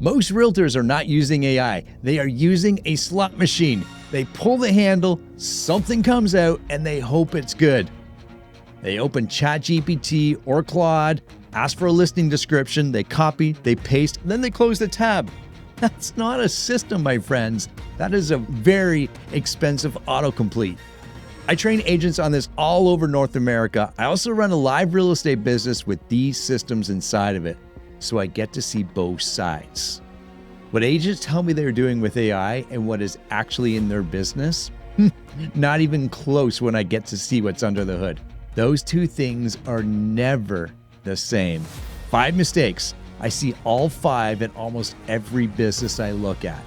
Most realtors are not using AI. They are using a slot machine. They pull the handle, something comes out, and they hope it's good. They open ChatGPT or Claude, ask for a listing description, they copy, they paste, then they close the tab. That's not a system, my friends. That is a very expensive autocomplete. I train agents on this all over North America. I also run a live real estate business with these systems inside of it, so I get to see both sides. What agents tell me they're doing with AI and what is actually in their business, not even close when I get to see what's under the hood. Those two things are never the same. 5 mistakes. I see all 5 in almost every business I look at.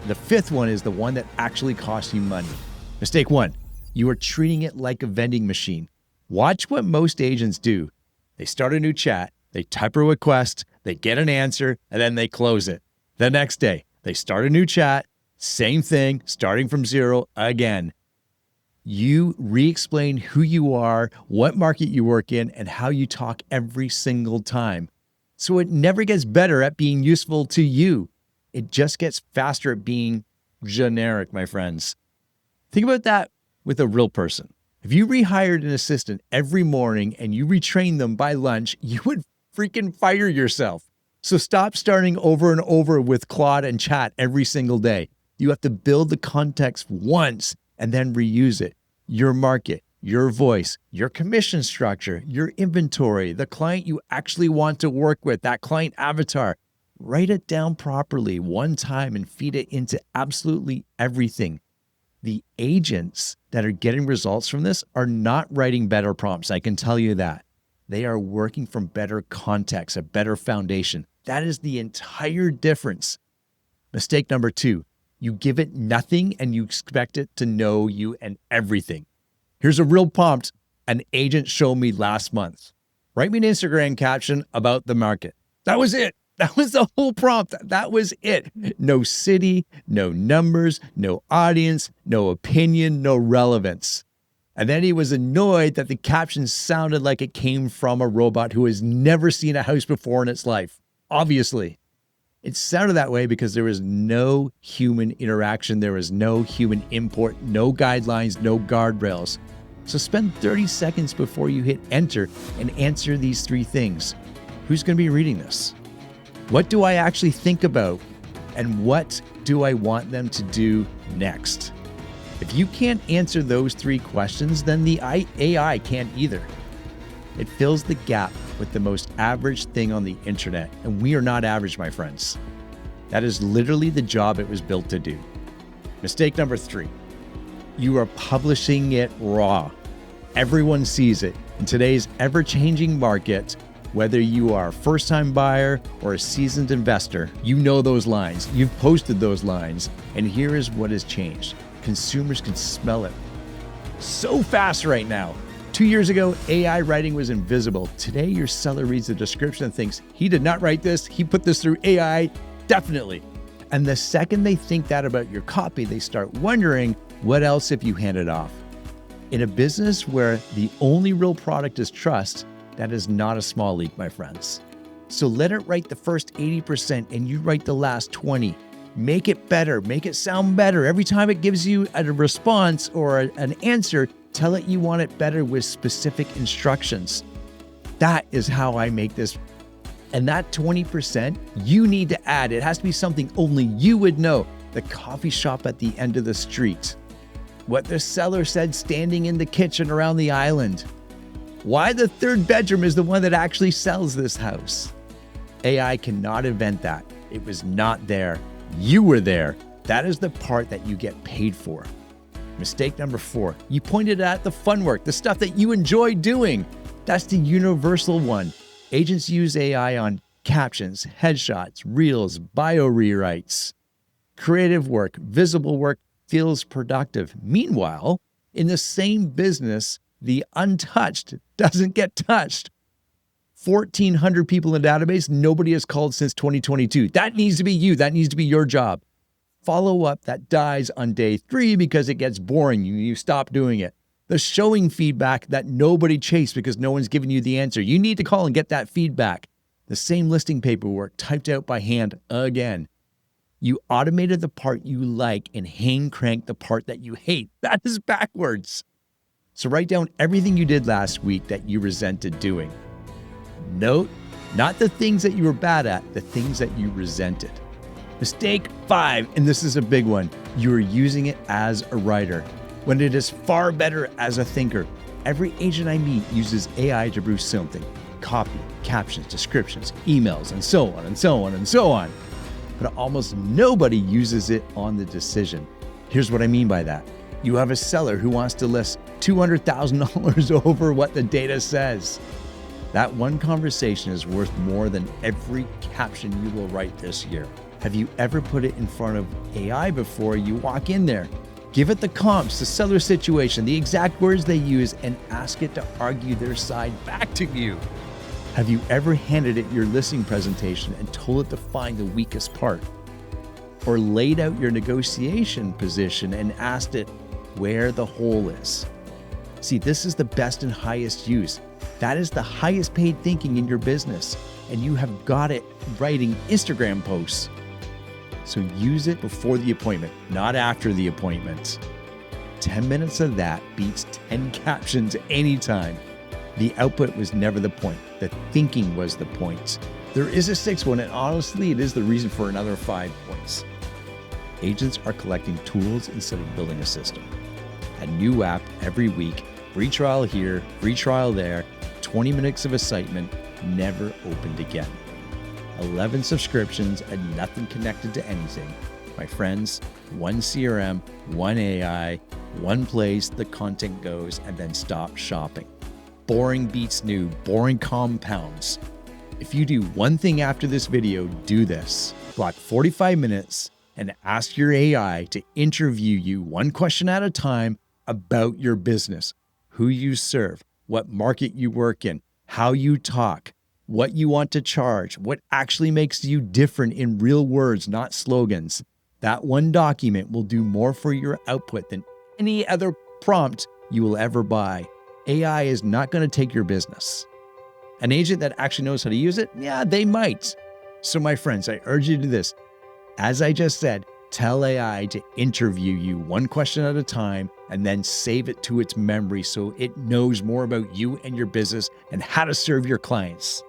The 5th one is the one that actually costs you money. Mistake 1, you are treating it like a vending machine. Watch what most agents do. They start a new chat, they type a request, they get an answer, and then they close it. The next day, they start a new chat, same thing, starting from zero again. You re-explain who you are, what market you work in, and how you talk every single time. So it never gets better at being useful to you. It just gets faster at being generic, my friends. Think about that with a real person. If you rehired an assistant every morning and you retrained them by lunch, you would freaking fire yourself. So stop starting over and over with Claude and chat every single day. You have to build the context once and then reuse it. Your market, your voice, your commission structure, your inventory, the client you actually want to work with, that client avatar. Write it down properly one time and feed it into absolutely everything. The agents that are getting results from this are not writing better prompts, I can tell you that. They are working from better context, a better foundation. That is the entire difference. Mistake number 2, you give it nothing and you expect it to know you and everything. Here's a real prompt an agent showed me last month. Write me an Instagram caption about the market. That was it. That was the whole prompt. That was it. No city, no numbers, no audience, no opinion, no relevance. And then he was annoyed that the caption sounded like it came from a robot who has never seen a house before in its life. Obviously, it sounded that way because there was no human interaction. There was no human input, no guidelines, no guardrails. So spend 30 seconds before you hit enter and answer these 3 things. Who's going to be reading this? What do I actually think about? And what do I want them to do next? If you can't answer those 3 questions, then the AI can't either. It fills the gap with the most average thing on the internet, and we are not average, my friends. That is literally the job it was built to do. Mistake number 3, you are publishing it raw. Everyone sees it. In today's ever-changing market, whether you are a first-time buyer or a seasoned investor, you know those lines. You've posted those lines, and here is what has changed. Consumers can smell it so fast right now. 2 years ago, AI writing was invisible. Today, your seller reads the description and thinks, he did not write this, he put this through AI, definitely. And the second they think that about your copy, they start wondering, what else have you handed off? In a business where the only real product is trust, that is not a small leap, my friends. So let it write the first 80% and you write the last 20. Make it better, make it sound better. Every time it gives you a response or an answer, tell it you want it better with specific instructions. That is how I make this. And that 20%, you need to add. It has to be something only you would know. The coffee shop at the end of the street. What the seller said standing in the kitchen around the island. Why the 3rd bedroom is the one that actually sells this house. AI cannot invent that. It was not there. You were there. That is the part that you get paid for. Mistake number 4, you pointed at the fun work, the stuff that you enjoy doing. That's the universal one. Agents use AI on captions, headshots, reels, bio rewrites. Creative work, visible work feels productive. Meanwhile, in the same business, the untouched doesn't get touched. 1,400 people in the database, nobody has called since 2022. That needs to be you. That needs to be your job. Follow-up that dies on day 3 because it gets boring. You stop doing it. The showing feedback that nobody chased because no one's giving you the answer. You need to call and get that feedback. The same listing paperwork typed out by hand again. You automated the part you like and hand cranked the part that you hate. That is backwards. So write down everything you did last week that you resented doing. Note, not the things that you were bad at, the things that you resented. Mistake 5, and this is a big one. You are using it as a writer when it is far better as a thinker. Every agent I meet uses AI to produce something. Copy, captions, descriptions, emails, and so on and so on and so on. But almost nobody uses it on the decision. Here's what I mean by that. You have a seller who wants to list $200,000 over what the data says. That one conversation is worth more than every caption you will write this year. Have you ever put it in front of AI before you walk in there? Give it the comps, the seller situation, the exact words they use, and ask it to argue their side back to you. Have you ever handed it your listing presentation and told it to find the weakest part? Or laid out your negotiation position and asked it where the hole is? See, this is the best and highest use. That is the highest paid thinking in your business, and you have got it writing Instagram posts. So use it before the appointment, not after the appointment. 10 minutes of that beats 10 captions anytime. The output was never the point. The thinking was the point. There is a 6th one, and honestly, it is the reason for another 5 points. Agents are collecting tools instead of building a system. A new app every week, free trial here, free trial there, 20 minutes of excitement, never opened again. 11 subscriptions and nothing connected to anything. My friends, one CRM, one AI, one place the content goes, and then stop shopping. Boring beats new, boring compounds. If you do one thing after this video, do this. Block 45 minutes and ask your AI to interview you one question at a time about your business, who you serve, what market you work in, how you talk, what you want to charge, what actually makes you different in real words, not slogans. That one document will do more for your output than any other prompt you will ever buy. AI is not going to take your business. An agent that actually knows how to use it, yeah, they might. So my friends, I urge you to do this. As I just said, tell AI to interview you one question at a time and then save it to its memory so it knows more about you and your business and how to serve your clients.